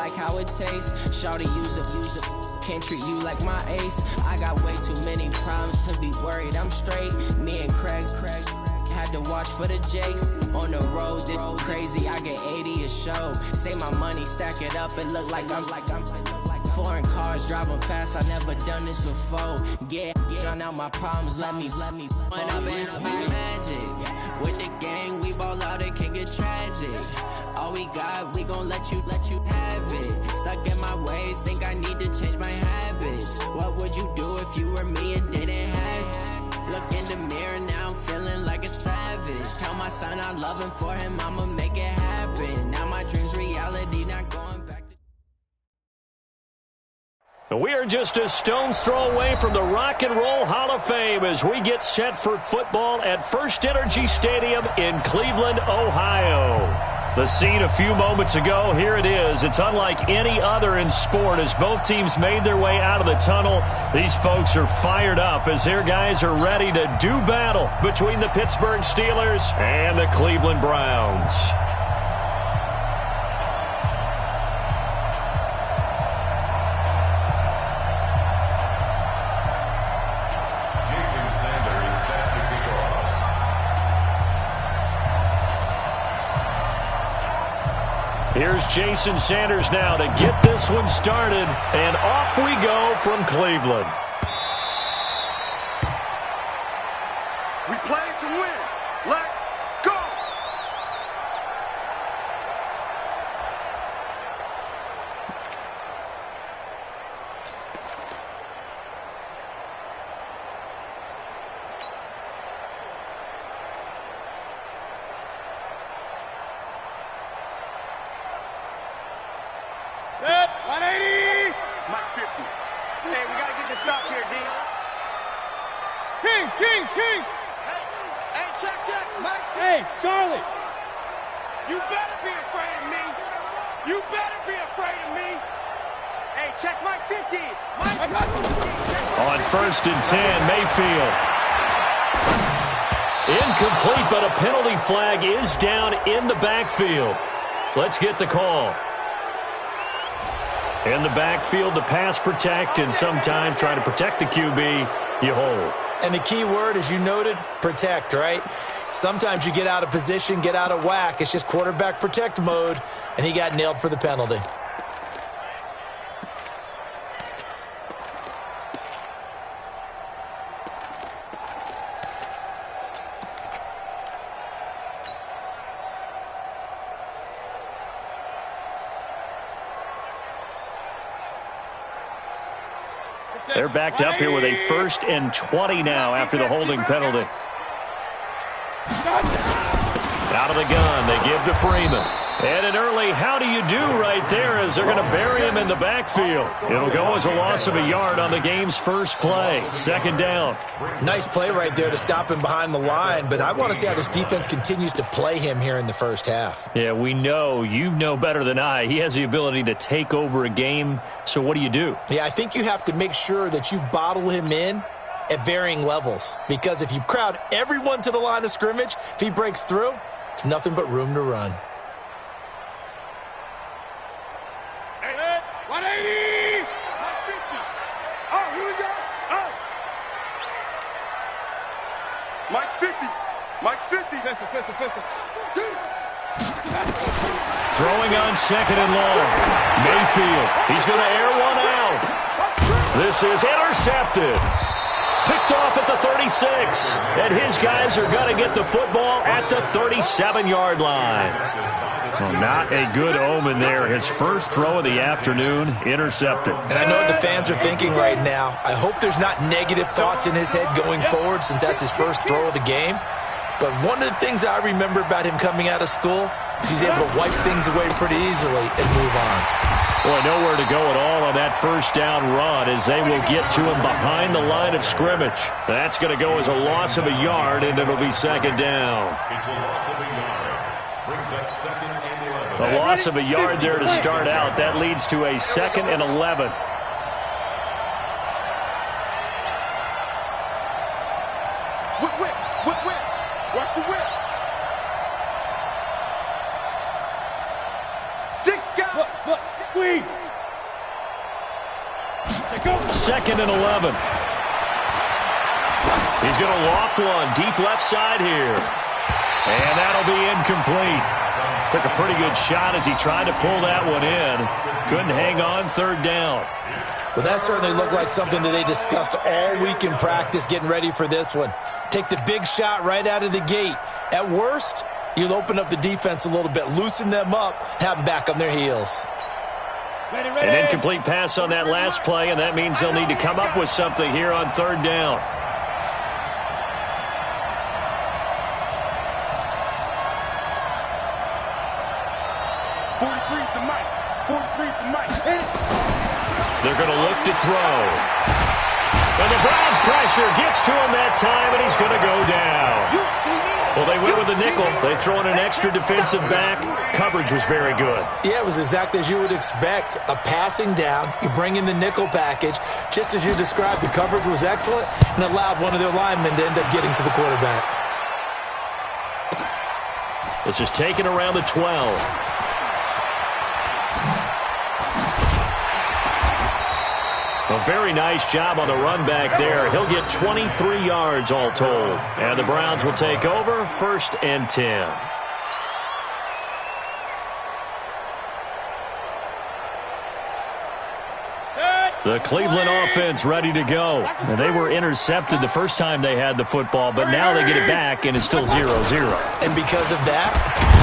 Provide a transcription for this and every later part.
like how it tastes. Shawty, use it. Can't treat you like my ace. I got way too many problems to be worried. I'm straight. Me and Craig had to watch for the Jakes. On the road, this crazy. I get 80 a show. Say my money, stack it up. It look like I'm foreign cars driving fast. I never done this before. Get drown out my problems. Let me. When I've been magic with the gang, we ball out. It can get tragic. All we got, we gon' let you have it. Stuck in my ways, think I need to change my habits. What would you do if you were me and didn't have it? Look in the mirror now, I'm feeling like a savage. Tell my son I love him, for him I'ma make it happen. Now my dream's reality, not going back to... We are just a stone's throw away from the Rock and Roll Hall of Fame as we get set for football at First Energy Stadium in Cleveland, Ohio. The scene a few moments ago, here it is. It's unlike any other in sport as both teams made their way out of the tunnel. These folks are fired up as their guys are ready to do battle between the Pittsburgh Steelers and the Cleveland Browns. Here's Jason Sanders now to get this one started, and off we go from Cleveland. We play to win. Let's go! Set, 180. Mike 50. Hey, we got to get this stop here, D. Kings. Hey, check. Mike 50. Hey, Charlie. You better be afraid of me. You better be afraid of me. Hey, check Mike 50. Mike 50. On 1st and 10, Mayfield. Incomplete, but a penalty flag is down in the backfield. Let's get the call. In the backfield to pass protect, and sometimes try to protect the QB, you hold. And the key word, as you noted, protect, right? Sometimes you get out of position, get out of whack. It's just quarterback protect mode, and he got nailed for the penalty. They're backed up here with a 1st and 20 now after the holding penalty. Out of the gun, they give to Freeman. And an early how do you do right there as they're going to bury him in the backfield. It'll go as a loss of a yard on the game's first play. 2nd down. Nice play right there to stop him behind the line, but I want to see how this defense continues to play him here in the first half. Yeah, we know. You know better than I. He has the ability to take over a game, so what do you do? Yeah, I think you have to make sure that you bottle him in at varying levels, because if you crowd everyone to the line of scrimmage, if he breaks through, it's nothing but room to run. 180. Mike 50. Oh, here we go. Oh. Mike's 50. Mike's 50. Pistol. Throwing on 2nd and long. Mayfield. He's going to air one out. This is intercepted. Picked off at the 36. And his guys are going to get the football at the 37-yard line. Well, not a good omen there. His first throw of the afternoon, intercepted. And I know what the fans are thinking right now. I hope there's not negative thoughts in his head going forward since that's his first throw of the game. But one of the things I remember about him coming out of school is he's able to wipe things away pretty easily and move on. Boy, nowhere to go at all on that first down run as they will get to him behind the line of scrimmage. That's going to go as a loss of a yard, and it'll be 2nd down. It's a loss of a yard. Brings up 2nd and 11. A loss of a yard there to start out. That leads to a 2nd and 11. Whip. Watch the whip. 6 guys. Look. Squeeze. Second and 11. He's going to loft one deep left side here. And that'll be incomplete. Took a pretty good shot as he tried to pull that one in. Couldn't hang on third down. Well, that certainly looked like something that they discussed all week in practice getting ready for this one. Take the big shot right out of the gate. At worst, you'll open up the defense a little bit, loosen them up, have them back on their heels. Ready. An incomplete pass on that last play, and that means they'll need to come up with something here on third down. They're going to look to throw. And the Browns pressure gets to him that time, and he's going to go down. Well, they went with a nickel. They throw in an extra defensive back. Coverage was very good. Yeah, it was exactly as you would expect. A passing down. You bring in the nickel package. Just as you described, the coverage was excellent and allowed one of their linemen to end up getting to the quarterback. This is taken around the 12. A very nice job on the run back there. He'll get 23 yards all told. And the Browns will take over 1st and 10. The Cleveland offense ready to go. And they were intercepted the first time they had the football, but now they get it back, and it's still 0-0. And because of that,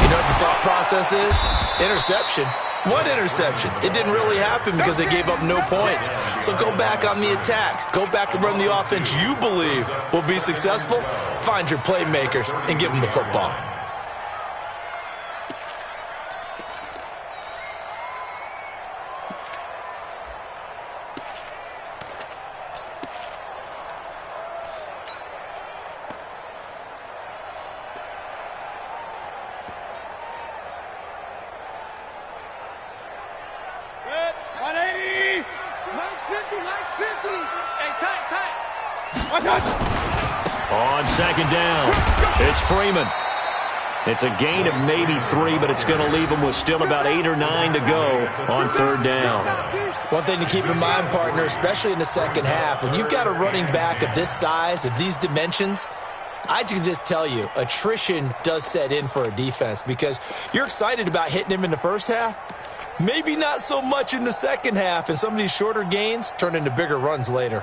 you know what the thought process is? Interception. What interception? It didn't really happen because they gave up no points. So go back on the attack. Go back and run the offense you believe will be successful. Find your playmakers and give them the football. On second down, it's Freeman. It's a gain of maybe 3, but it's going to leave them with still about 8 or 9 to go on third down. One thing to keep in mind, partner, especially in the second half, when you've got a running back of this size, of these dimensions, I can just tell you, attrition does set in for a defense because you're excited about hitting him in the first half. Maybe not so much in the second half, and some of these shorter gains turn into bigger runs later.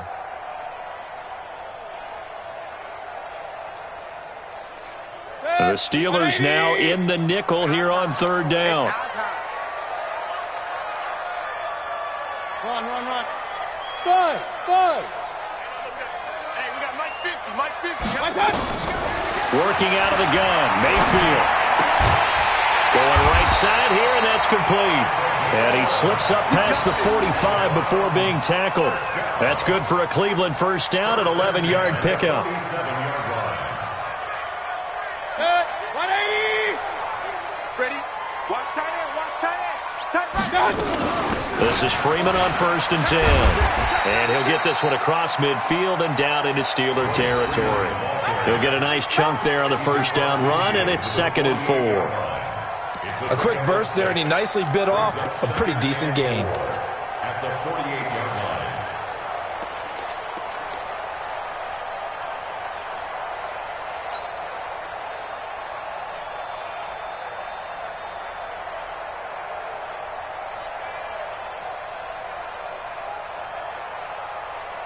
The Steelers now in the nickel here on third down. Run. Buzz. Hey, we got Mike 50. Working out of the gun, Mayfield. Going right side here, and that's complete. And he slips up past the 45 before being tackled. That's good for a Cleveland first down, an 11-yard pickup. 180. Ready? Watch tight end. Tight right. This is Freeman on 1st and 10. And he'll get this one across midfield and down into Steeler territory. He'll get a nice chunk there on the first down run, and it's 2nd and 4. A quick burst there, and he nicely bit off a pretty decent gain. At the 48-yard line.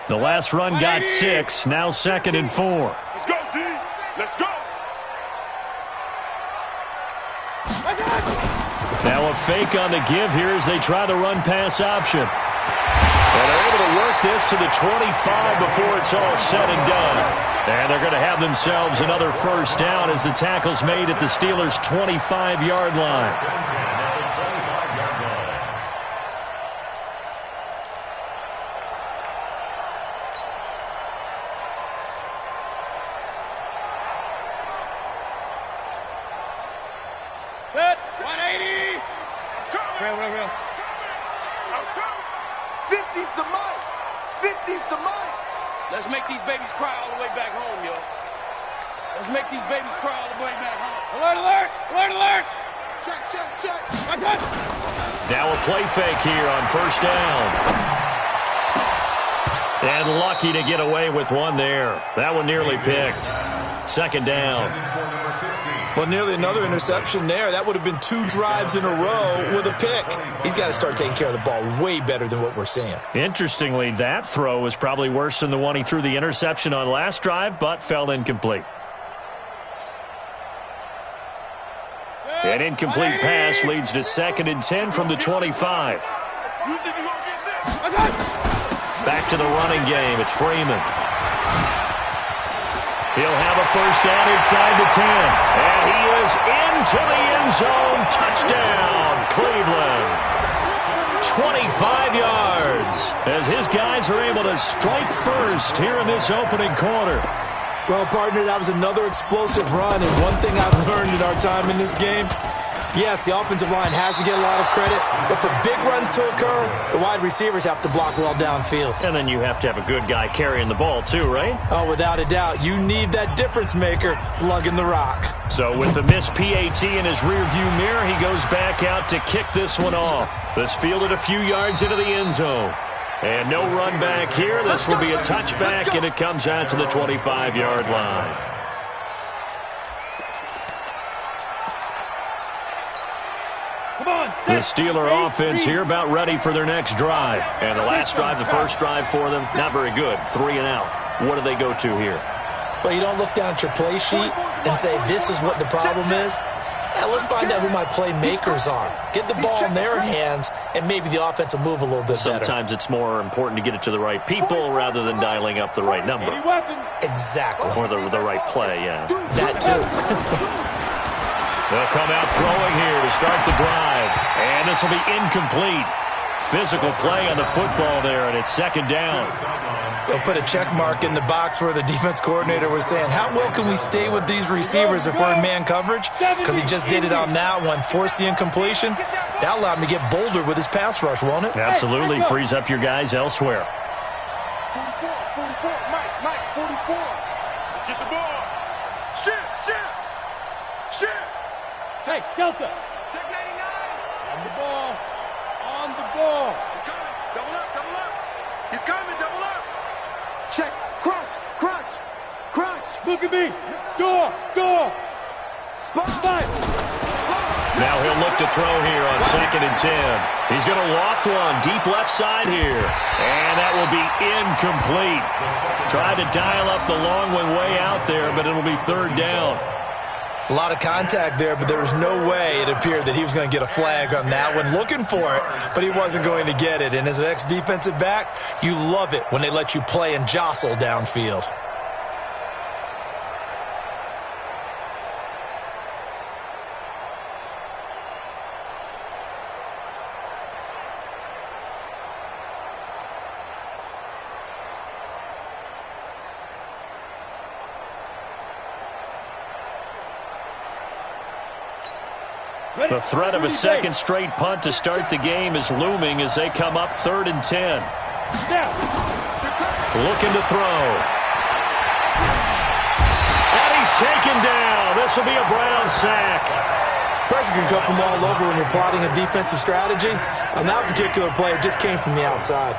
The last run got 6, now 2nd and 4. Let's go, D. Let's go. Now a fake on the give here as they try the run-pass option. And they're able to work this to the 25 before it's all said and done. And they're going to have themselves another first down as the tackle's made at the Steelers' 25-yard line. Set. 180. Real. 50's the mic. 50's the mic. Let's make these babies cry all the way back home, yo. Let's make these babies cry all the way back home. Alert! Now a play fake here on first down. And lucky to get away with one there. That one nearly picked. Second down. Well, nearly another interception there. That would have been 2 drives in a row with a pick. He's got to start taking care of the ball way better than what we're seeing. Interestingly, that throw was probably worse than the one he threw the interception on last drive, but fell incomplete. An incomplete pass leads to 2nd and 10 from the 25. Back to the running game. It's Freeman. He'll have a first down inside the 10. And he is into the end zone. Touchdown, Cleveland. 25 yards as his guys are able to strike first here in this opening quarter. Well, partner, that was another explosive run. And one thing I've learned in our time in this game, yes, the offensive line has to get a lot of credit, but for big runs to occur, the wide receivers have to block well downfield. And then you have to have a good guy carrying the ball too, right? Oh, without a doubt. You need that difference maker lugging the rock. So with the missed PAT in his rearview mirror, he goes back out to kick this one off. This fielded a few yards into the end zone. And no run back here. This will be a touchback, and it comes out to the 25-yard line. The Steeler offense here about ready for their next drive. And the last drive, the first drive for them, not very good. 3 and out. What do they go to here? Well, you don't look down at your play sheet and say, this is what the problem is. Yeah, let's find out who my playmakers are. Get the ball in their hands, and maybe the offense will move a little bit better. Sometimes it's more important to get it to the right people rather than dialing up the right number. Exactly. Or the right play, yeah. That too. They'll come out throwing here to start the drive. And this will be incomplete. Physical play on the football there, and it's 2nd down. They'll put a check mark in the box where the defense coordinator was saying, how well can we stay with these receivers if we're in man coverage? Because he just did it on that one, forced the incompletion. That allowed him to get bolder with his pass rush, won't it? Absolutely. Frees up your guys elsewhere. 44, Mike, 44. Let's get the ball. Shift. Hey, Delta. Check 99. On the ball. He's coming. Double up. He's coming, double up. Check. Crunch. Look at me. Door. Spot. Now he'll look to throw here on 2nd and 10. He's going to loft one deep left side here. And that will be incomplete. Tried to dial up the long one way out there, but it'll be 3rd down. A lot of contact there, but there was no way it appeared that he was going to get a flag on that one. Looking for it, but he wasn't going to get it. And as an ex-defensive back, you love it when they let you play and jostle downfield. The threat of a second straight punt to start the game is looming as they come up 3rd and 10. Looking to throw. And he's taken down. This will be a Brown sack. Pressure can come from all over when you're plotting a defensive strategy. On that particular play, it just came from the outside.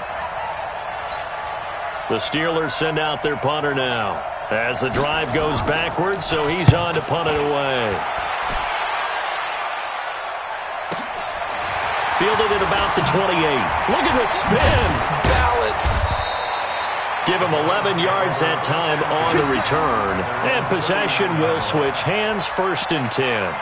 The Steelers send out their punter now as the drive goes backwards, so he's on to punt it away. Fielded at about the 28. Look at the spin. Balance. Give him 11 yards that time on the return. And possession will switch hands, 1st and 10.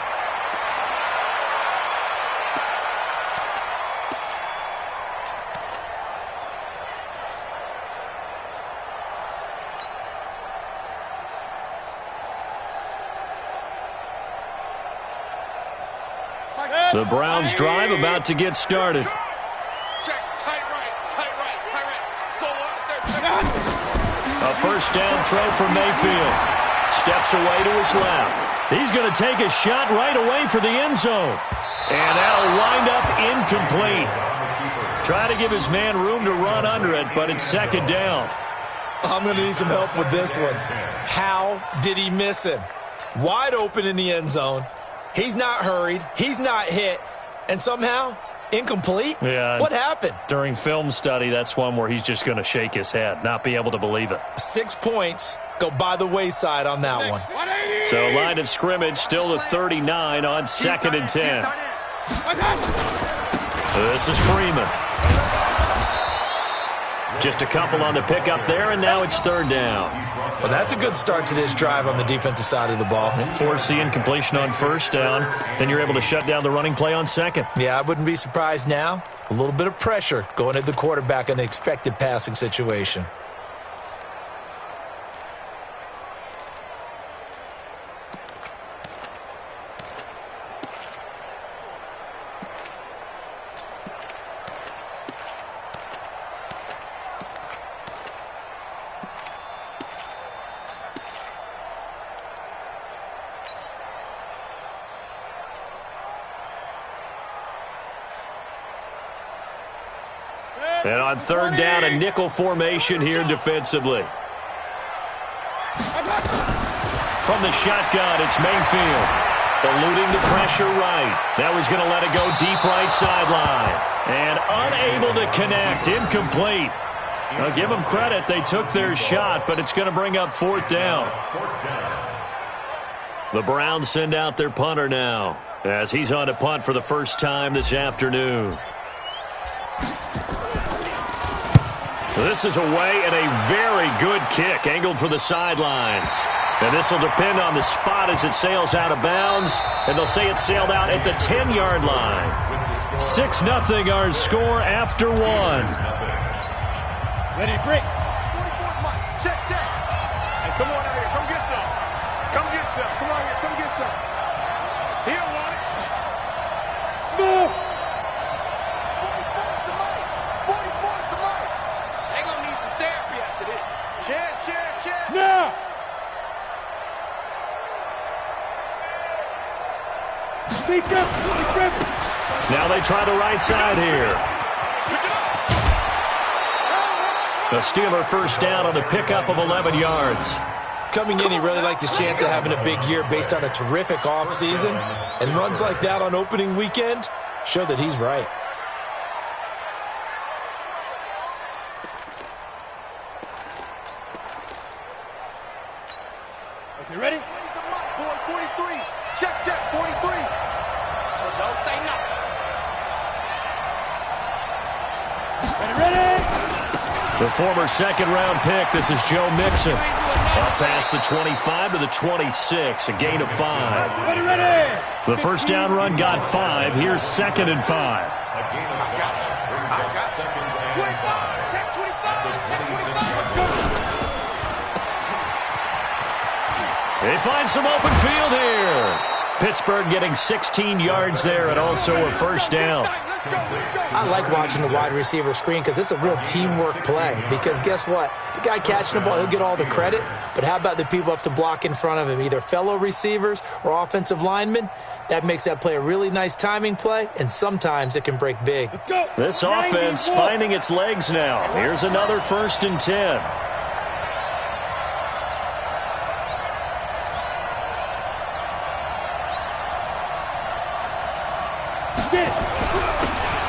The Browns drive about to get started. Check, tight right. Solo out there. A first down throw from Mayfield. Steps away to his left. He's going to take a shot right away for the end zone. And that'll wind up incomplete. Try to give his man room to run under it, but it's 2nd down. I'm going to need some help with this one. How did he miss him? Wide open in the end zone. He's not hurried. He's not hit. And somehow, incomplete? Yeah. What happened? During film study, that's one where he's just going to shake his head, not be able to believe it. 6 points go by the wayside on that one. So line of scrimmage still the 39 on 2nd and 10. This is Freeman. Just a couple on the pickup there, and now it's 3rd down. Well, that's a good start to this drive on the defensive side of the ball. Forcing incompletion on 1st down. Then you're able to shut down the running play on 2nd. Yeah, I wouldn't be surprised now. A little bit of pressure going at the quarterback in an expected passing situation. And on 3rd down, a nickel formation here defensively. From the shotgun, it's Mayfield. Eluding the pressure right. Now he's going to let it go deep right sideline. And unable to connect. Incomplete. Now give them credit. They took their shot, but it's going to bring up 4th down. The Browns send out their punter now, as he's on to punt for the first time this afternoon. This is away and a very good kick, angled for the sidelines. And this will depend on the spot as it sails out of bounds. And they'll say it sailed out at the 10-yard line. 6-0 our score after 1. Ready, break. 44, Mike. Check. Hey, come on out here. Come get some. Come get some. Come on here. Come get some. Here, one. Smooth. 44 to Mike. 44 to Mike. They gonna need some therapy after this. Check. Now. Now they try the right side here. The Steeler first down on the pickup of 11 yards. Coming in, he really liked his chance of having a big year based on a terrific offseason. And runs like that on opening weekend show that he's right. Okay, ready? Boy, 43. Check, 43. So don't say nothing. Ready? The former second-round pick, this is Joe Mixon. Up past the 25 to the 26, a gain of 5. Ready? The first down run got 5. Here's 2nd and 5. I got you. 25. Check 25. Check 25. They find some open field here. Pittsburgh getting 16 yards there and also a first down. I like watching the wide receiver screen because it's a real teamwork play. Because guess what? The guy catching the ball, he'll get all the credit. But how about the people up to block in front of him, either fellow receivers or offensive linemen? That makes that play a really nice timing play, and sometimes it can break big. This offense finding its legs now. Here's another 1st and 10.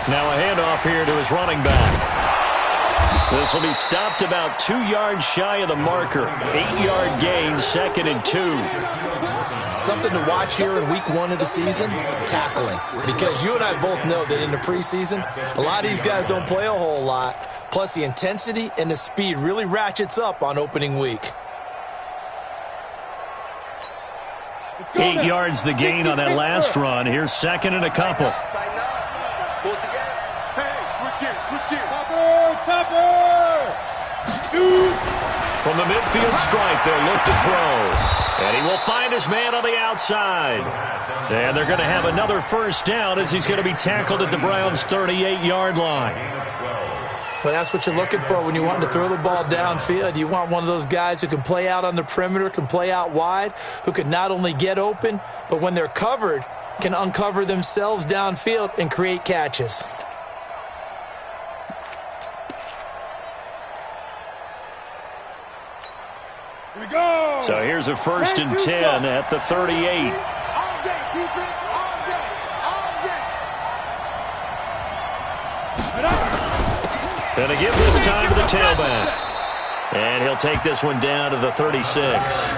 Now a handoff here to his running back. This will be stopped about 2 yards shy of the marker. 8-yard gain, 2nd and 2. Something to watch here in week 1 of the season, tackling. Because you and I both know that in the preseason, a lot of these guys don't play a whole lot. Plus the intensity and the speed really ratchets up on opening week. 8 yards the gain on that last run. Here's 2nd and a couple. From the midfield stripe, they'll look to throw. And he will find his man on the outside. And they're going to have another first down as he's going to be tackled at the Browns' 38-yard line. Well, that's what you're looking for when you want to throw the ball downfield. You want one of those guys who can play out on the perimeter, can play out wide, who can not only get open, but when they're covered, can uncover themselves downfield and create catches. Here we go. So here's a 1st and 10 at the 38. All day, defense. Gonna give this time to the tailback. And he'll take this one down to the 36.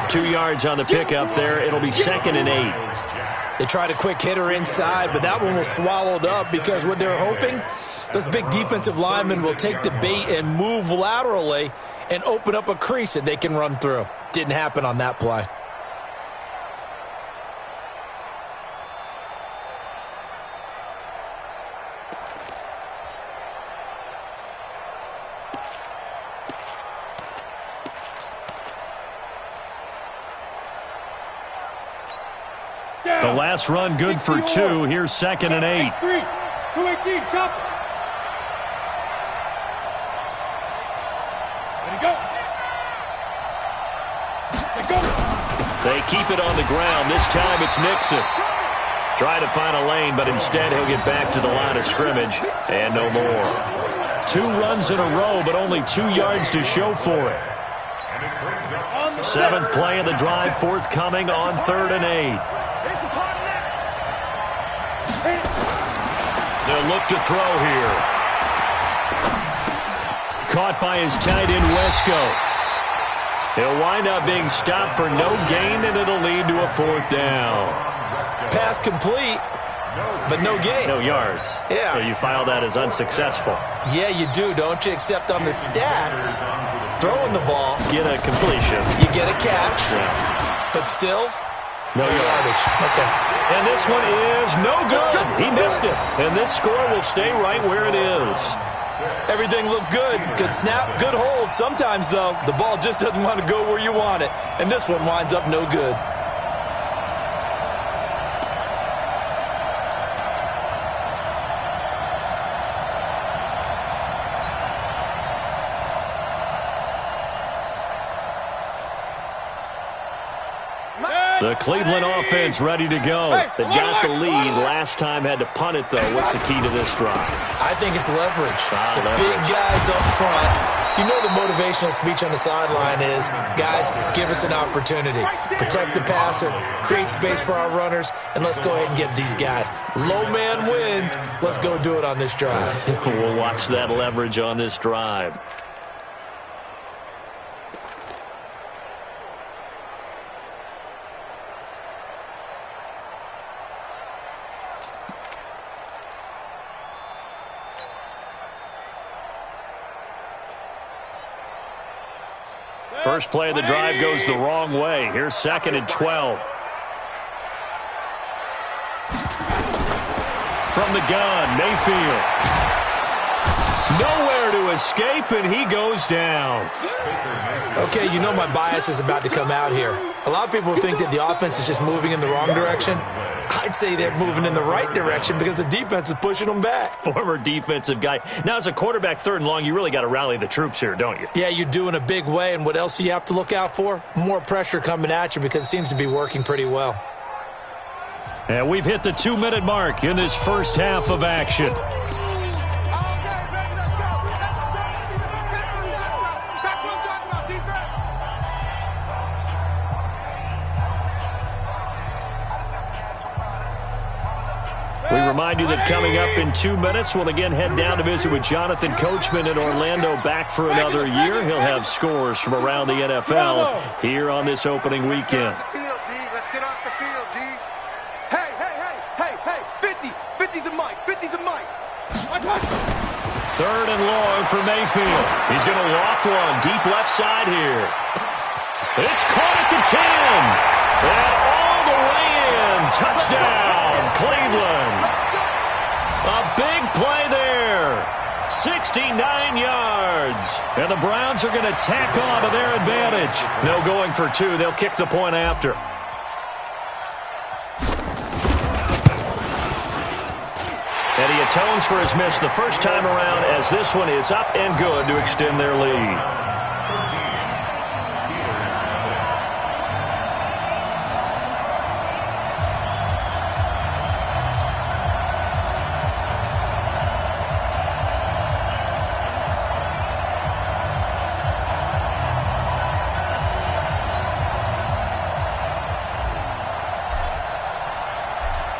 2 yards on the pickup there. It'll be 2nd and 8. They tried a quick hitter inside, but that one was swallowed up because what they're hoping, those big defensive linemen will take the bait and move laterally and open up a crease that they can run through. Didn't happen on that play. The last run good for 2. Here's 2nd and 8. 218, chop. Ready to go. They keep it on the ground. This time it's Nixon. Try to find a lane, but instead he'll get back to the line of scrimmage. And no more. 2 runs in a row, but only 2 yards to show for it. 7th play of the drive, forthcoming on 3rd and 8. They'll look to throw here. Caught by his tight end, Wesco. He'll wind up being stopped for no gain, and it'll lead to a 4th down. Pass complete, but no gain. No yards. Yeah. So you file that as unsuccessful. Yeah, you do, don't you? Except on the stats, throwing the ball. Get a completion. You get a catch, but still, no yardage. Okay. And this one is no good. He missed it. And this score will stay right where it is. Everything looked good. Good snap, good hold. Sometimes, though, the ball just doesn't want to go where you want it. And this one winds up no good. The Cleveland offense ready to go. They've got the lead. Last time had to punt it, though. What's the key to this drive? I think it's leverage. The big guys up front. You know the motivational speech on the sideline is, guys, give us an opportunity. Protect the passer, create space for our runners, and let's go ahead and get these guys. Low man wins. Let's go do it on this drive. We'll watch that leverage on this drive. First play of the drive goes the wrong way. Here's 2nd and 12. From the gun, Mayfield. Nowhere to escape, and he goes down. Okay, you know my bias is about to come out here. A lot of people think that the offense is just moving in the wrong direction. I'd say they're moving in the right direction because the defense is pushing them back. Former defensive guy. Now, as a quarterback, 3rd and long, you really got to rally the troops here, don't you? Yeah, you do in a big way, and what else do you have to look out for? More pressure coming at you because it seems to be working pretty well. And we've hit the 2-minute mark in this first half of action. We remind you that coming up in 2 minutes, we'll again head down to visit with Jonathan Coachman in Orlando, back for another year. He'll have scores from around the NFL here on this opening weekend. Let's get off the field, D. Hey, 50 the mic, 50 the mic. 3rd and long for Mayfield. He's going to loft one deep left side here. It's caught at the 10. And all the way in. Touchdown, Cleveland. A big play there. 69 yards. And the Browns are going to tack on to their advantage. No going for 2. They'll kick the point after. And he atones for his miss the first time around as this one is up and good to extend their lead.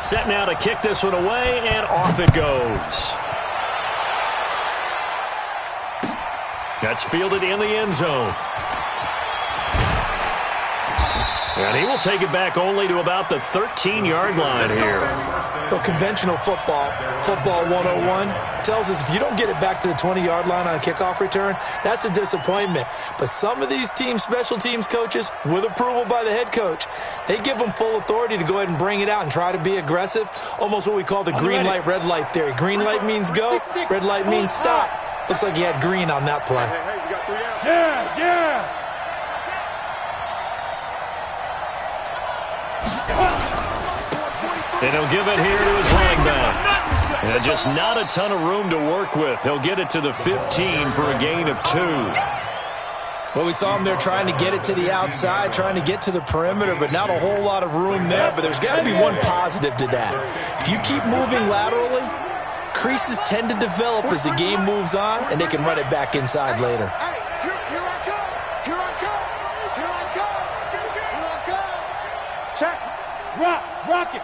Set now to kick this one away, and off it goes. That's fielded in the end zone. And he will take it back only to about the 13-yard line here. Well, conventional football 101, tells us if you don't get it back to the 20-yard line on a kickoff return, that's a disappointment. But some of these teams, special teams coaches, with approval by the head coach, they give them full authority to go ahead and bring it out and try to be aggressive, almost what we call the green light, red light theory. Green light means go, red light means stop. Looks like he had green on that play. Hey, you got 3 outs. Yeah. And he'll give it here to his running back. And just not a ton of room to work with. He'll get it to the 15 for a gain of 2. Well, we saw him there trying to get it to the outside, trying to get to the perimeter, but not a whole lot of room there. But there's got to be one positive to that. If you keep moving laterally, creases tend to develop as the game moves on, and they can run it back inside later. Check. Rock it.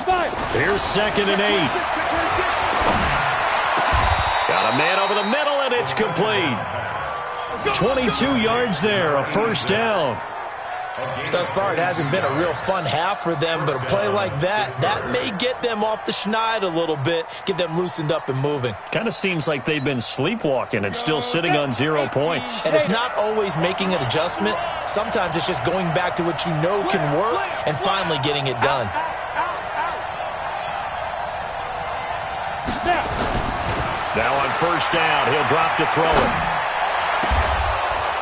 Fire. Here's 2nd and 8. Got a man over the middle, and it's complete. 22 yards there, a first down. Thus far, it hasn't been a real fun half for them, but a play like that may get them off the schneid a little bit, get them loosened up and moving. Kind of seems like they've been sleepwalking and still sitting on 0 points. And it's not always making an adjustment. Sometimes it's just going back to what you know can work and finally getting it done. Now on first down, he'll drop to throw it.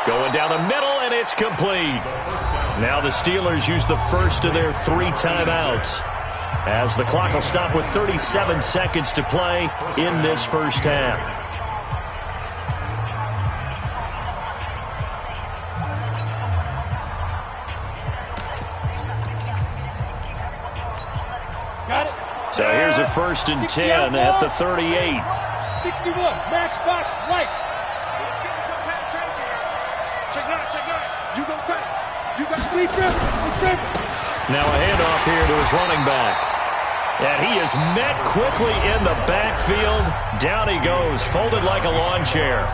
Going down the middle, and it's complete. Now the Steelers use the first of their 3 timeouts, as the clock will stop with 37 seconds to play in this first half. Got it. So here's a 1st and 10 at the 38. 61, max box, right. Check out. You go tight. You got 3 3. Now a handoff here to his running back. And he is met quickly in the backfield. Down he goes, folded like a lawn chair.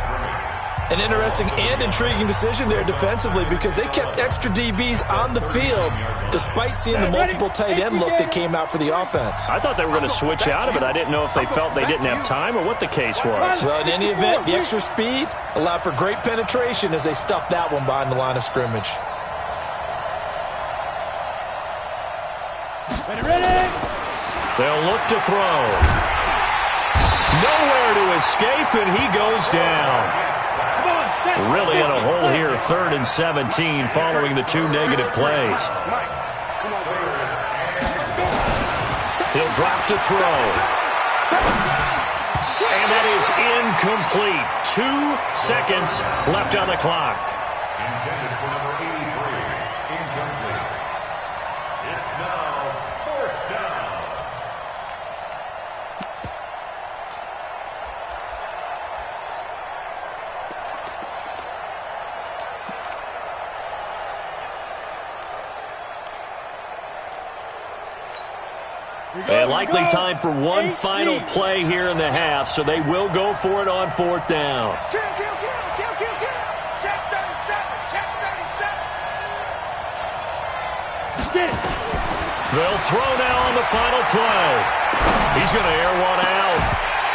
An interesting and intriguing decision there defensively because they kept extra DBs on the field despite seeing the multiple tight end look that came out for the offense. I thought they were going to switch out of it. I didn't know if they felt they didn't have time or what the case was. Well, in any event, the extra speed allowed for great penetration as they stuffed that one behind the line of scrimmage. Ready? They'll look to throw. Nowhere to escape, and he goes down. Really in a hole here, 3rd and 17 following the 2 negative plays. He'll drop to throw. And that is incomplete. 2 seconds left on the clock. Intended for number 83. Incomplete. It's now 4th down. And likely time for one final play here in the half, so they will go for it on 4th down. Kill. Check 37. Get it. They'll throw now on the final play. He's going to air one out.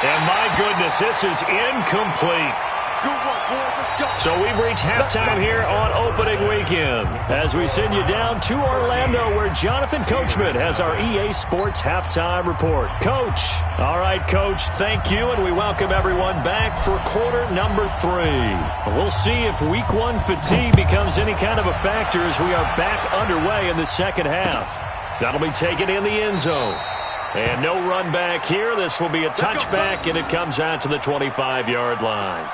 And my goodness, this is incomplete. Good work, boys. Let's go. So we've reached halftime here on opening weekend as we send you down to Orlando where Jonathan Coachman has our EA Sports halftime report. Coach. All right, Coach, thank you, and we welcome everyone back for quarter number 3. We'll see if week 1 fatigue becomes any kind of a factor as we are back underway in the second half. That'll be taken in the end zone. And no run back here. This will be a touchback, and it comes out to the 25-yard line.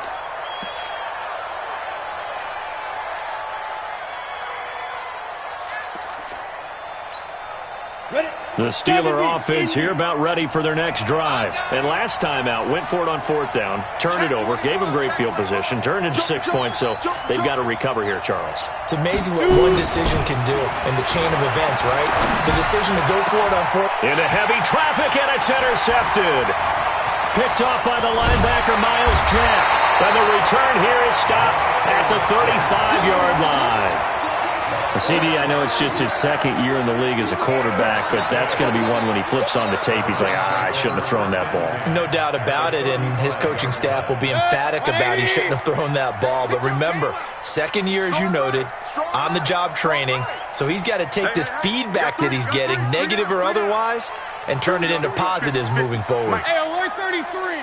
The Steeler offense here about ready for their next drive. And last time out, went for it on 4th down, turned it over, gave them great field position, turned into 6 points, so they've got to recover here, Charles. It's amazing what one decision can do in the chain of events, right? The decision to go for it on 4th. Into heavy traffic, and it's intercepted. Picked off by the linebacker, Miles Jack. And the return here is stopped at the 35-yard line. CD, I know it's just his second year in the league as a quarterback, but that's going to be one when he flips on the tape, he's like, I shouldn't have thrown that ball. No doubt about it, and his coaching staff will be emphatic about he shouldn't have thrown that ball. But remember, second year, as you noted, on-the-job training, so he's got to take this feedback that he's getting, negative or otherwise, and turn it into positives moving forward. Hey, 133.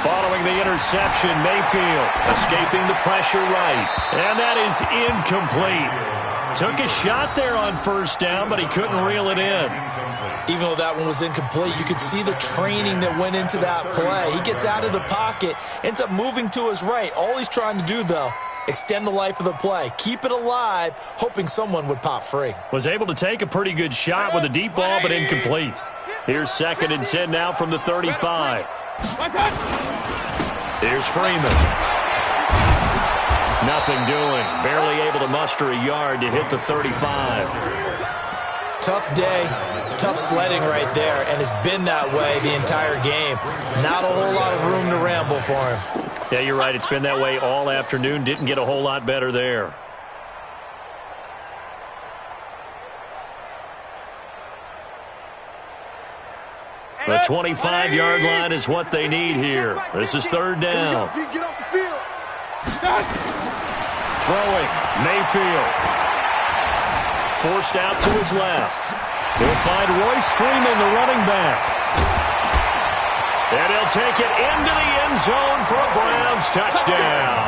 Following the interception, Mayfield escaping the pressure right. And that is incomplete. Took a shot there on first down, but he couldn't reel it in. Even though that one was incomplete, you could see the training that went into that play. He gets out of the pocket, ends up moving to his right. All he's trying to do, though, extend the life of the play. Keep it alive, hoping someone would pop free. Was able to take a pretty good shot with a deep ball, but incomplete. Here's 2nd and 10 now from the 35. Here's Freeman. Nothing doing. Barely able to muster a yard to hit the 35. Tough day, tough sledding right there, and it's been that way the entire game. Not a whole lot of room to ramble for him. Yeah, you're right. It's been that way all afternoon. Didn't get a whole lot better there. The 25-yard line is what they need here. This is 3rd down. Throwing, Mayfield. Forced out to his left. He'll find Royce Freeman, the running back. And he'll take it into the end zone for a Browns touchdown.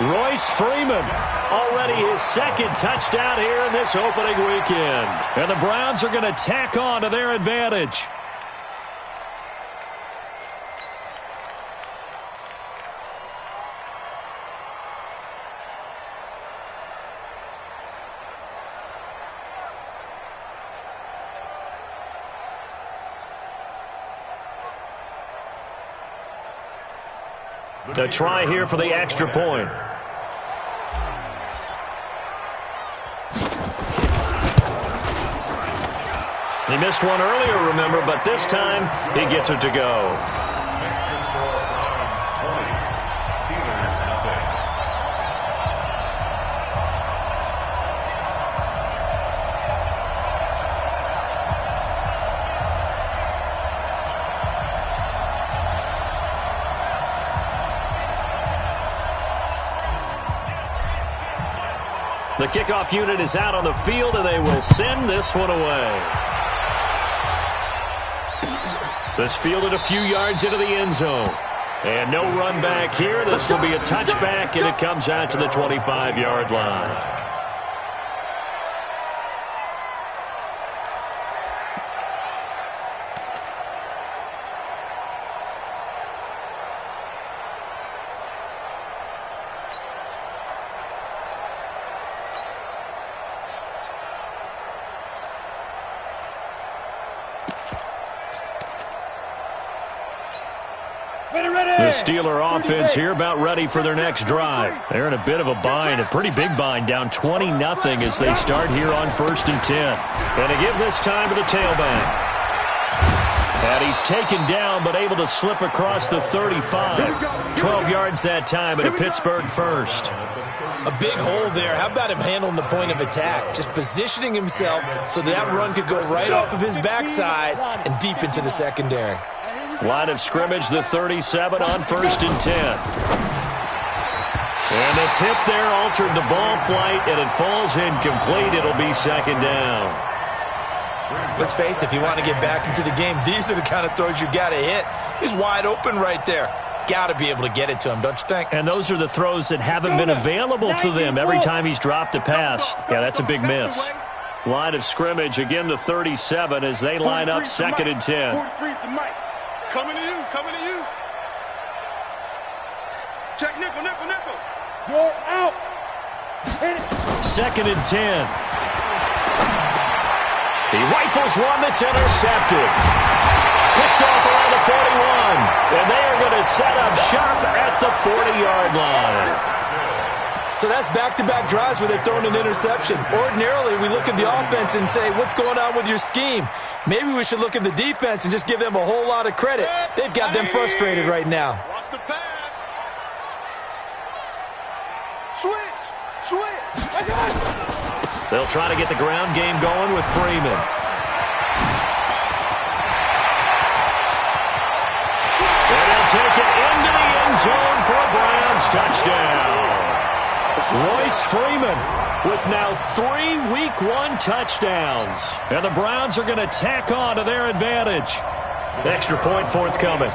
Royce Freeman, already his 2nd touchdown here in this opening weekend. And the Browns are going to tack on to their advantage. The try here for the extra point. He missed one earlier, remember, but this time he gets it to go. The kickoff unit is out on the field, and they will send this one away. This fielded a few yards into the end zone. And no run back here. This will be a touchback, and it comes out to the 25-yard line. The Steeler offense here about ready for their next drive. They're in a bit of a bind, a pretty big bind, down 20-0 as they start here on 1st and 10. And to give this time to the tailback. And he's taken down but able to slip across the 35. 12 yards that time and a Pittsburgh first. A big hole there. How about him handling the point of attack? Just positioning himself so that run could go right off of his backside and deep into the secondary. Line of scrimmage, the 37 on 1st and 10. And the tip there altered the ball flight, and it falls incomplete. It'll be 2nd down. Let's face it, if you want to get back into the game, these are the kind of throws you got to hit. He's wide open right there. Got to be able to get it to him, don't you think? And those are the throws that haven't been available to them every time he's dropped a pass. Yeah, that's a big miss. Line of scrimmage, again the 37 as they line up 2nd and 10. 43's the mic. Coming to you, coming to you. Check nickel, nickel, nickel. You're out. 2nd and 10. He rifles one that's intercepted. Picked off around the 41. And they are going to set up shop at the 40-yard line. So that's back-to-back drives where they've thrown an interception. Ordinarily, we look at the offense and say, what's going on with your scheme? Maybe we should look at the defense and just give them a whole lot of credit. They've got them frustrated right now. Watch the They'll try to get the ground game going with Freeman. And they'll take it into the end zone for a Browns touchdown. Royce Freeman with now 3 Week 1 touchdowns. And the Browns are going to tack on to their advantage. Extra point forthcoming.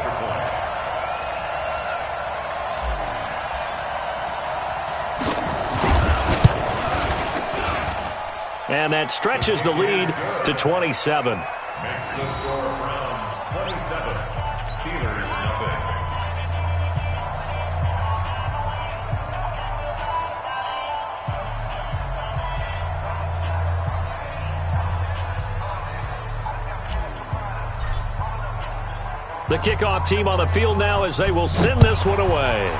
And that stretches the lead to 27. Makes the score Browns 27, Steelers nothing. The kickoff team on the field now as they will send this one away.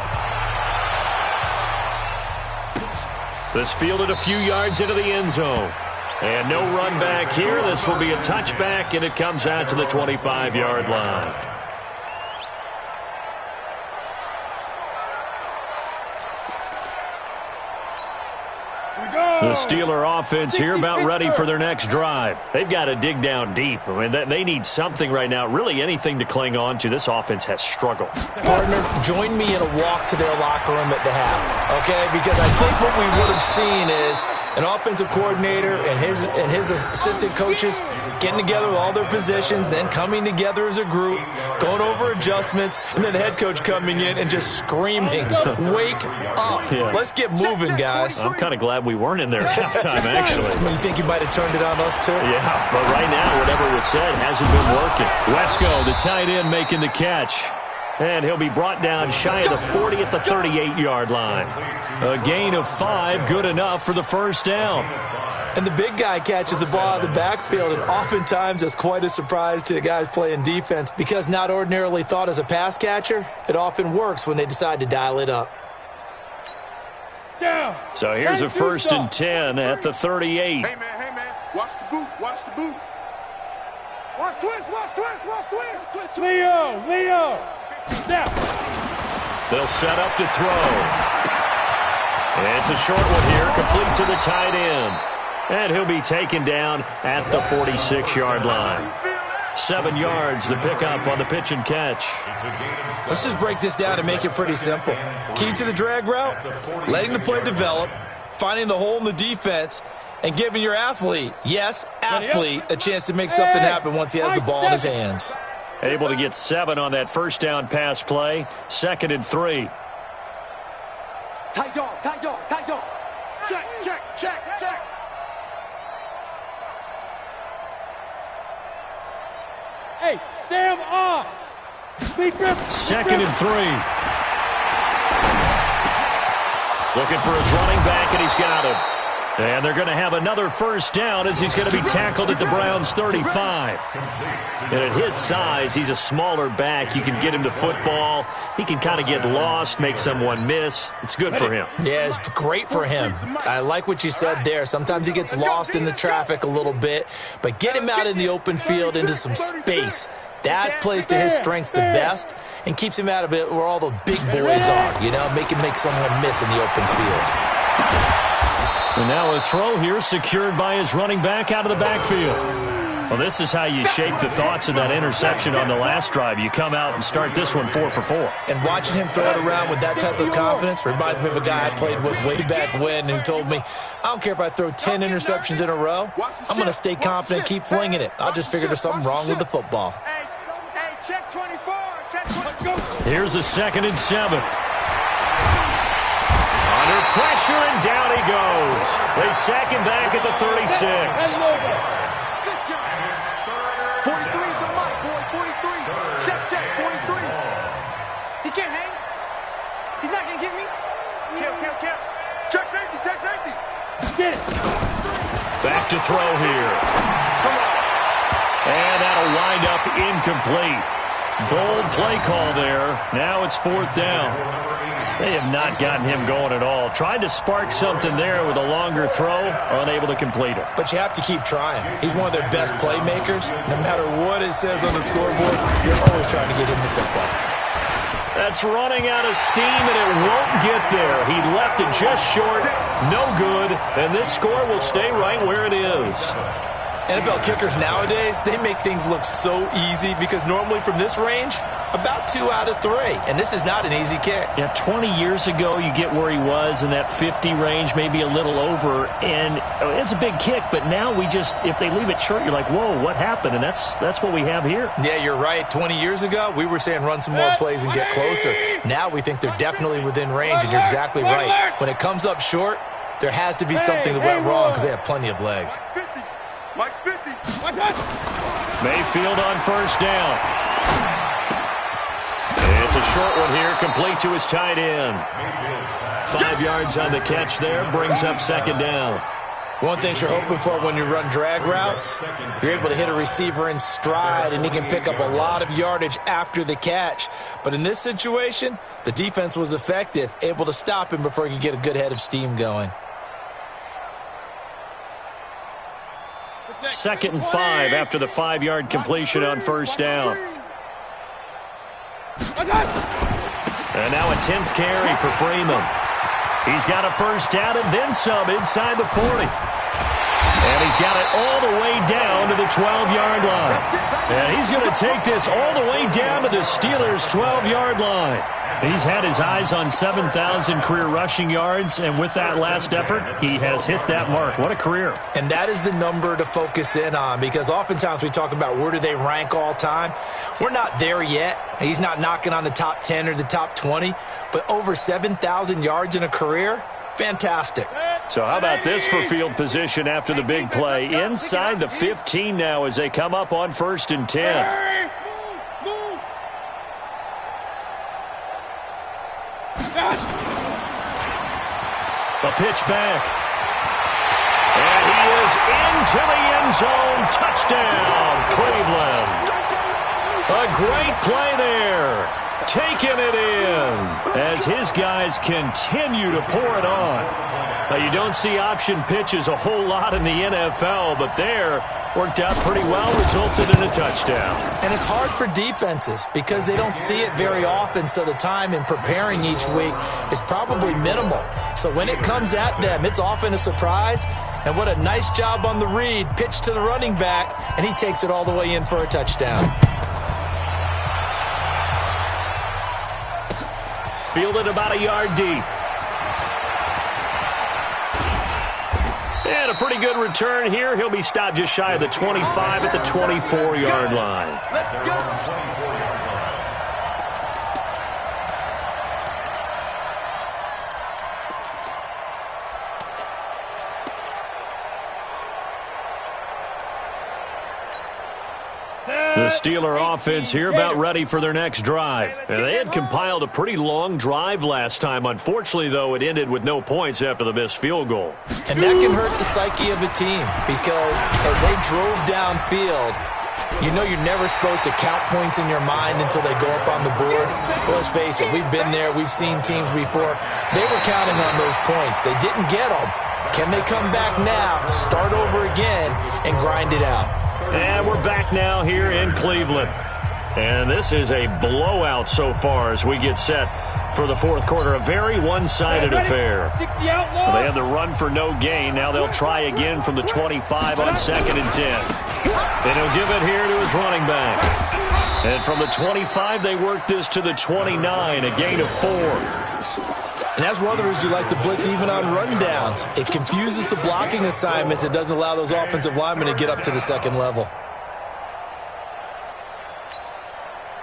This fielded a few yards into the end zone. And no run back here. This will be a touchback, and it comes out to the 25-yard line. The Steeler offense here about ready for their next drive. They've got to dig down deep. I mean, they need something right now, really anything to cling on to. This offense has struggled. Partner, join me in a walk to their locker room at the half, okay? Because I think what we would have seen is an offensive coordinator and his assistant coaches getting together with all their positions, then coming together as a group, going over adjustments, and then the head coach coming in and just screaming, "Wake up. Yeah. Let's get moving, guys." I'm kind of glad we weren't in there at halftime, actually. You think you might have turned it on us, too? Yeah, but right now, whatever was said hasn't been working. Wesco, the tight end, making the catch. And he'll be brought down shy of the 40 at the 38-yard line. A gain of 5, good enough for the first down. And the big guy catches the ball out of the backfield, and oftentimes that's quite a surprise to the guys playing defense because not ordinarily thought as a pass catcher, it often works when they decide to dial it up. So here's a 1st and 10 at the 38. Hey, man, watch the boot, watch the boot. Watch twist. Leo. Now. They'll set up to throw. And it's a short one here, complete to the tight end. And he'll be taken down at the 46-yard line. 7 yards, the pickup on the pitch and catch. Let's just break this down and make it pretty simple. Key to the drag route, letting the play develop, finding the hole in the defense, and giving your athlete, yes, athlete, a chance to make something happen once he has the ball in his hands. Able to get 7 on that first down pass play. 2nd and 3. Tight dog. Check. Hey, Sam off. 2nd and 3. Looking for his running back, and he's got him. And they're going to have another first down as he's going to be tackled at the Browns' 35. And at his size, he's a smaller back. You can get him to football. He can kind of get lost, make someone miss. It's good for him. Yeah, it's great for him. I like what you said there. Sometimes he gets lost in the traffic a little bit, but get him out in the open field into some space. That plays to his strengths the best and keeps him out of it where all the big boys are, you know, make someone miss in the open field. And now a throw here secured by his running back out of the backfield. Well, this is how you shape the thoughts of that interception on the last drive. You come out and start this one 4 for 4. And watching him throw it around with that type of confidence reminds me of a guy I played with way back when who told me, I don't care if I throw 10 interceptions in a row. I'm going to stay confident, keep flinging it. I'll just figure there's something wrong with the football. Hey, check 24. Let's go. Here's a 2nd and 7. Under pressure, and down he goes. They sack him back at the 36. 43 is the mark, boy. 43. Check. 43. He can't hang. He's not going to get me. Kill. Check safety. Get it. Back to throw here. Come on. And that'll wind up incomplete. Bold play call there. Now it's 4th down. They have not gotten him going at all. Tried to spark something there with a longer throw, unable to complete it. But you have to keep trying. He's one of their best playmakers. No matter what it says on the scoreboard, you're always trying to get him the football. That It's running out of steam, and it won't get there. He left it just short. No good. And this score will stay right where it is. NFL kickers nowadays, they make things look so easy because normally from this range, about 2 out of 3. And this is not an easy kick. Yeah, 20 years ago, you get where he was in that 50 range, maybe a little over. And it's a big kick, but now we just, if they leave it short, you're like, whoa, what happened? And that's what we have here. Yeah, you're right. 20 years ago, we were saying run some more plays and get closer. Now we think they're definitely within range, and you're exactly right. When it comes up short, there has to be something that went wrong because they have plenty of leg. Mike's 50. Mayfield on first down. It's a short one here, complete to his tight end. 5 yards on the catch there, brings up second down. One thing you're hoping for when you run drag routes, you're able to hit a receiver in stride, and he can pick up a lot of yardage after the catch. But in this situation, the defense was effective, able to stop him before he could get a good head of steam going. 2nd and 5 after the 5-yard completion on first down. And now a 10th carry for Freeman. He's got a first down and then some inside the 40. And he's got it all the way down to the 12-yard line. And he's going to take this all the way down to the Steelers' 12-yard line. He's had his eyes on 7,000 career rushing yards, and with that last effort, he has hit that mark. What a career. And that is the number to focus in on, because oftentimes we talk about where do they rank all time. We're not there yet. He's not knocking on the top 10 or the top 20, but over 7,000 yards in a career, fantastic. So how about this for field position after the big play? Inside the 15 now as they come up on 1st and 10. A pitch back. And he is into the end zone. Touchdown, Cleveland. A great play there. Taking it in as his guys continue to pour it on. Now, you don't see option pitches a whole lot in the NFL, but there worked out pretty well, resulted in a touchdown. And it's hard for defenses because they don't see it very often, so the time in preparing each week is probably minimal. So when it comes at them, it's often a surprise. And what a nice job on the read. Pitch to the running back, and he takes it all the way in for a touchdown. Fielded about a yard deep. And a pretty good return here. He'll be stopped just shy of the 25 at the 24-yard line. Let's go. The Steeler offense here about ready for their next drive. And they had compiled a pretty long drive last time. Unfortunately, though, it ended with no points after the missed field goal. And that can hurt the psyche of a team because as they drove downfield, you know you're never supposed to count points in your mind until they go up on the board. Well, let's face it, we've been there. We've seen teams before. They were counting on those points. They didn't get them. Can they come back now, start over again, and grind it out? And we're back now here in Cleveland. And this is a blowout so far as we get set for the fourth quarter. A very one-sided affair. Well, they had the run for no gain. Now they'll try again from the 25 on 2nd and 10. And he'll give it here to his running back. And from the 25, they work this to the 29, a gain of 4. And that's one of the reasons you like to blitz even on rundowns. It confuses the blocking assignments. It doesn't allow those offensive linemen to get up to the second level.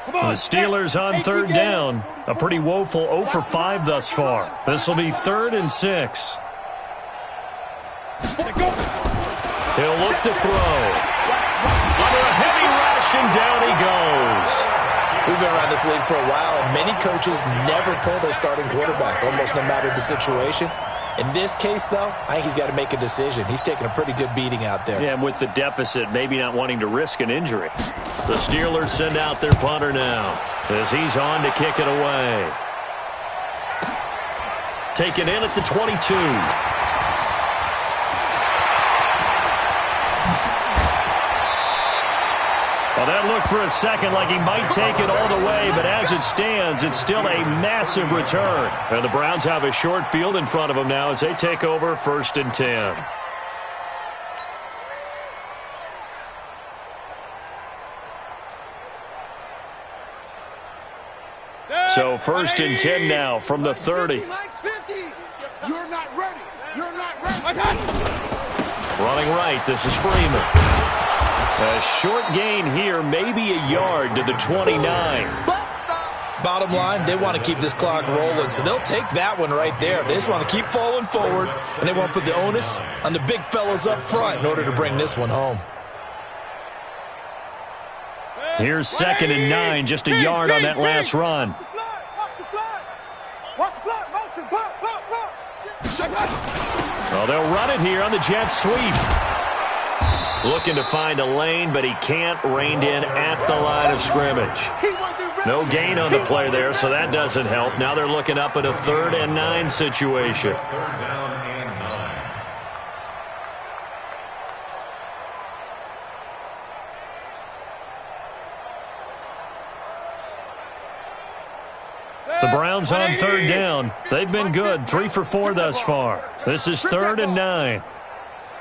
The Steelers on 3rd down. A pretty woeful 0 for 5 thus far. This will be 3rd and 6. He'll look to throw. Under a heavy rush, and down he goes. We've been around this league for a while, and many coaches never pull their starting quarterback, almost no matter the situation. In this case, though, I think he's got to make a decision. He's taking a pretty good beating out there. Yeah, and with the deficit, maybe not wanting to risk an injury. The Steelers send out their punter now as he's on to kick it away. Taken in at the 22. Well, that looked for a second like he might take it all the way, but as it stands, it's still a massive return. And the Browns have a short field in front of them now as they take over 1st and 10. So 1st and 10 now from the 30. You're not ready. You're not ready. Running right, this is Freeman. A short gain here, maybe a yard to the 29. Bottom line, they want to keep this clock rolling, so they'll take that one right there. They just want to keep falling forward, and they want to put the onus on the big fellas up front in order to bring this one home. Here's 2nd and 9, just a yard on that last run. Watch the block, motion, block. Well, they'll run it here on the jet sweep. Looking to find a lane, but he can't. Reined in at the line of scrimmage. No gain on the play there, so that doesn't help. Now they're looking up at a 3rd and 9 situation. 3rd down and 9. The Browns on 3rd down. They've been good, 3 for 4 thus far. This is 3rd and 9.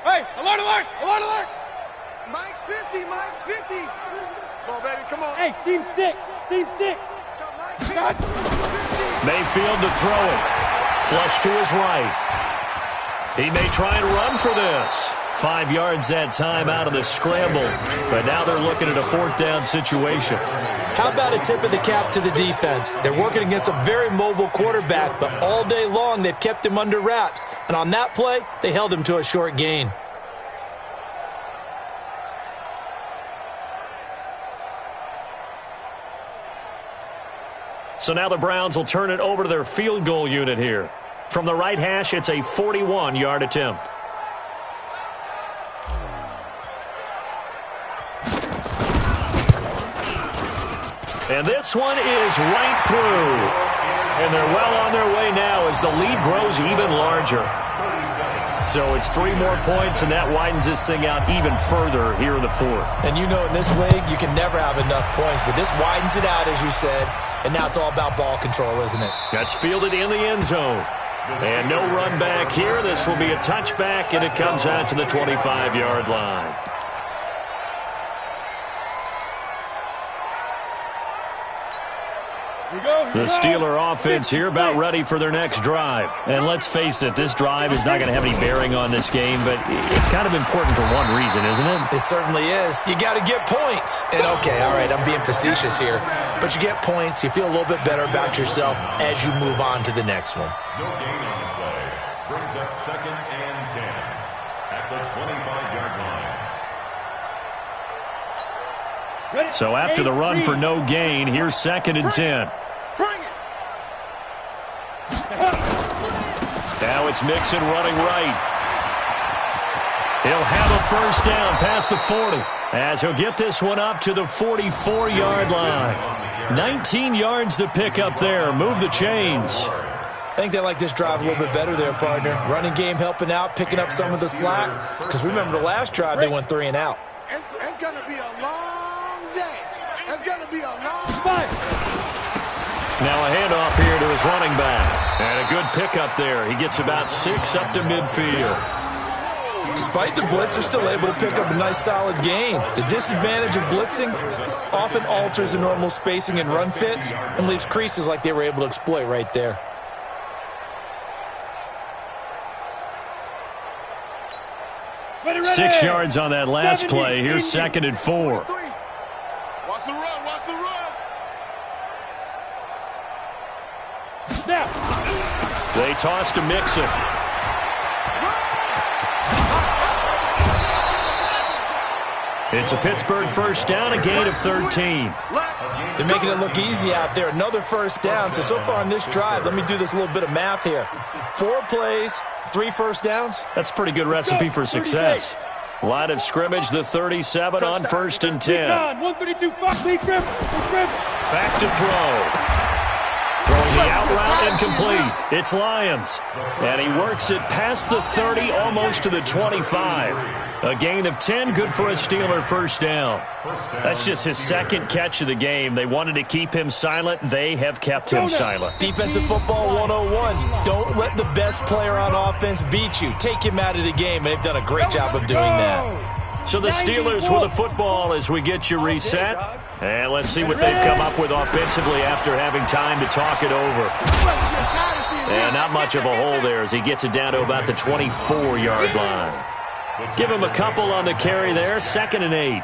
Hey, alert! Mike's 50. Come on, baby, come on. Hey, seam 6. Mayfield to throw it. Flush to his right. He may try and run for this. 5 yards that time out of the scramble. But now they're looking at a 4th down situation. How about a tip of the cap to the defense? They're working against a very mobile quarterback, but all day long they've kept him under wraps. And on that play, they held him to a short gain. So now the Browns will turn it over to their field goal unit here. From the right hash, it's a 41-yard attempt. And this one is right through. And they're well on their way now as the lead grows even larger. So it's 3 more points, and that widens this thing out even further here in the 4th. And you know in this league, you can never have enough points, but this widens it out, as you said, and now it's all about ball control, isn't it? That's fielded in the end zone. And no run back here. This will be a touchback, and it comes out to the 25-yard line. The Steeler offense here about ready for their next drive. And let's face it, this drive is not going to have any bearing on this game, but it's kind of important for one reason, isn't it? It certainly is. You got to get points. And okay, all right, I'm being facetious here, but you get points, you feel a little bit better about yourself as you move on to the next one. No gain on the play. Brings up 2nd and 10 at the 25-yard line. So after the run for no gain, here's 2nd and 10. Now it's Mixon running right. He'll have a 1st down past the 40 as he'll get this one up to the 44-yard line. 19 yards to pick up there. Move the chains. I think they like this drive a little bit better there, partner. Running game helping out, picking up some of the slack. Because remember the last drive, they went 3 and out. It's going to be a long day. It's going to be a long Fight. Now a handoff here to his running back. And a good pickup there. He gets about 6 up to midfield. Despite the blitz, they're still able to pick up a nice solid gain. The disadvantage of blitzing often alters the normal spacing and run fits and leaves creases like they were able to exploit right there. Ready. 6 yards on that last play. Here's 2nd and 4. Watch the run. Watch the run. Snap. They toss to Mixon. It's a Pittsburgh 1st down, a gain of 13. They're making it look easy out there. Another 1st down. So far on this drive, let me do this little bit of math here. 4 plays, 3 1st downs. That's a pretty good recipe for success. Line of scrimmage, the 37 on 1st and 10. 132, back to throw. Throwing the out route, incomplete. It's Lions. And he works it past the 30, almost to the 25. A gain of 10, good for a Steeler first down. That's just his second catch of the game. They wanted to keep him silent. They have kept him silent. Defensive football 101. Don't let the best player on offense beat you. Take him out of the game. They've done a great job of doing that. So the Steelers with the football as we get you reset. And let's see what they've come up with offensively after having time to talk it over. And not much of a hole there as he gets it down to about the 24-yard line. Give him a couple on the carry there, 2nd and 8.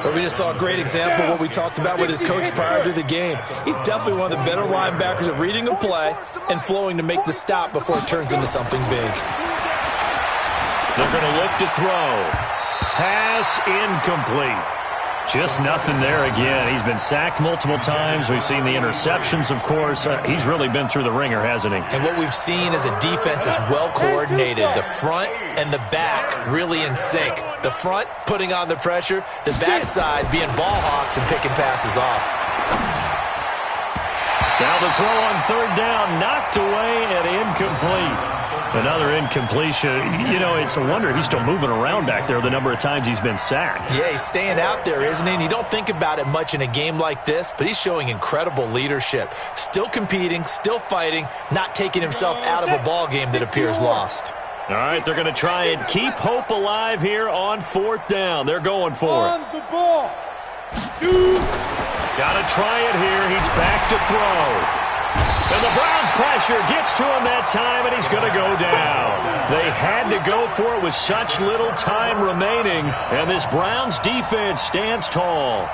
But we just saw a great example of what we talked about with his coach prior to the game. He's definitely one of the better linebackers at reading a play and flowing to make the stop before it turns into something big. They're going to look to throw. Pass incomplete. Just nothing there again. He's been sacked multiple times. We've seen the interceptions, of course. He's really been through the ringer, hasn't he? And what we've seen is a defense is well coordinated. The front and the back really in sync. The front putting on the pressure, the backside being ball hawks and picking passes off. Now the throw on 3rd down, knocked away and incomplete. Another incompletion. You know, it's a wonder he's still moving around back there the number of times he's been sacked. Yeah, he's staying out there, isn't he? And you don't think about it much in a game like this, but he's showing incredible leadership. Still competing, still fighting, not taking himself out of a ball game that appears lost. All right, they're going to try and keep hope alive here on 4th down. They're going for it. On the ball. Got to try it here. He's back to throw. And the Browns pressure gets to him that time, and he's going to go down. They had to go for it with such little time remaining, and this Browns defense stands tall.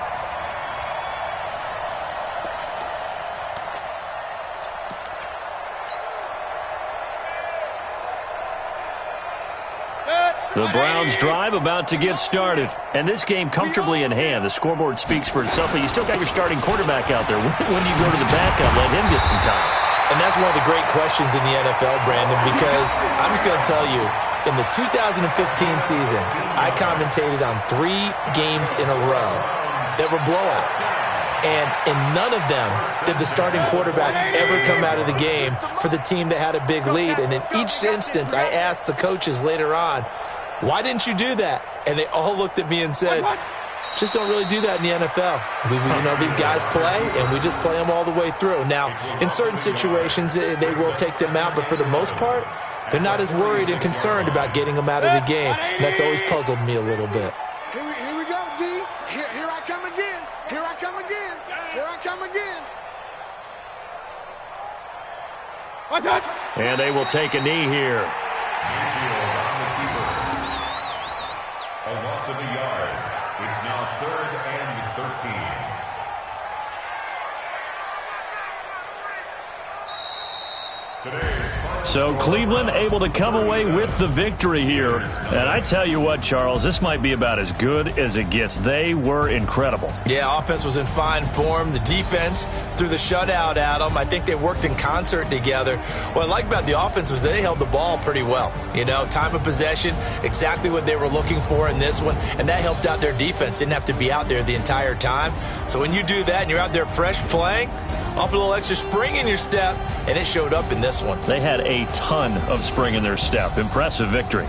The Browns drive about to get started. And this game comfortably in hand. The scoreboard speaks for itself, but you still got your starting quarterback out there. When do you go to the backup, let him get some time? And that's one of the great questions in the NFL, Brandon, because I'm just going to tell you, in the 2015 season, I commentated on 3 games in a row that were blowouts. And in none of them did the starting quarterback ever come out of the game for the team that had a big lead. And in each instance, I asked the coaches later on, why didn't you do that? And they all looked at me and said, just don't really do that in the NFL. These guys play, and we just play them all the way through. Now, in certain situations, they will take them out, but for the most part, they're not as worried and concerned about getting them out of the game. And that's always puzzled me a little bit. Here we go, D. Here I come again. Here I come again. Here I come again. And they will take a knee here. A loss of a yard. It's now 3rd and 13. Today. So Cleveland able to come away with the victory here. And I tell you what, Charles, this might be about as good as it gets. They were incredible. Yeah, offense was in fine form. The defense threw the shutout at them. I think they worked in concert together. What I like about the offense was they held the ball pretty well. Time of possession, exactly what they were looking for in this one. And that helped out their defense. Didn't have to be out there the entire time. So when you do that and you're out there fresh playing, off a little extra spring in your step, and it showed up in this one. They had a ton of spring in their step. Impressive victory.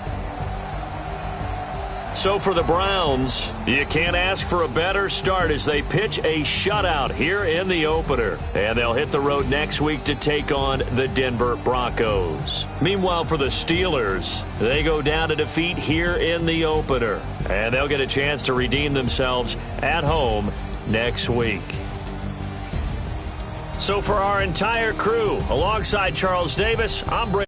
So for the Browns, you can't ask for a better start as they pitch a shutout here in the opener. And they'll hit the road next week to take on the Denver Broncos. Meanwhile, for the Steelers, they go down to defeat here in the opener. And they'll get a chance to redeem themselves at home next week. So for our entire crew, alongside Charles Davis, I'm Brady.